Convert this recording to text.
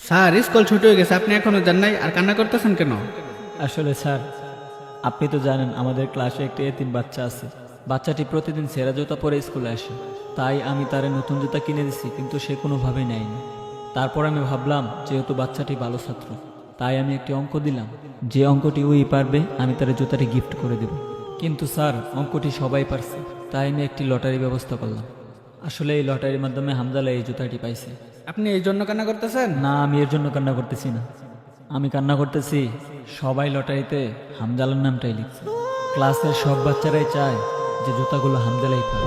Sir school ছুটি হয়ে গেছে, আপনি এখনো যান নাই আর কান্না করতেছেন কেন? আসলে স্যার, আপনি তো জানেন আমাদের ক্লাসে একটা এতিম বাচ্চা আছে। বাচ্চাটি প্রতিদিন ছেঁড়া জুতা পরে স্কুলে আসে, তাই আমি তারে নতুন জুতা কিনে দিছি, কিন্তু সে কোনোভাবেই নেয়নি। তারপর আমি ভাবলাম যেহেতু বাচ্চাটি ভালো ছাত্র, তাই আমি একটি অঙ্ক দিলাম, যে অঙ্কটি ওই পারবে আমি তার জুতাটি গিফট করে দেব। কিন্তু স্যার, অঙ্কটি সবাই পারছে, তাই আমি একটি লটারি ব্যবস্থা করলাম। আসলে এই লটারির মাধ্যমে হামজালা এই জুতাটি পাইছে। আপনি এই জন্য কান্না করতেছেন? না, আমি এর জন্য কান্না করতেছি না। আমি কান্না করতেছি সবাই লটারিতে হামজালার নামটাই লিখছে। ক্লাসের সব বাচ্চারাই চায় যে জুতাগুলো হামজালাই পায়।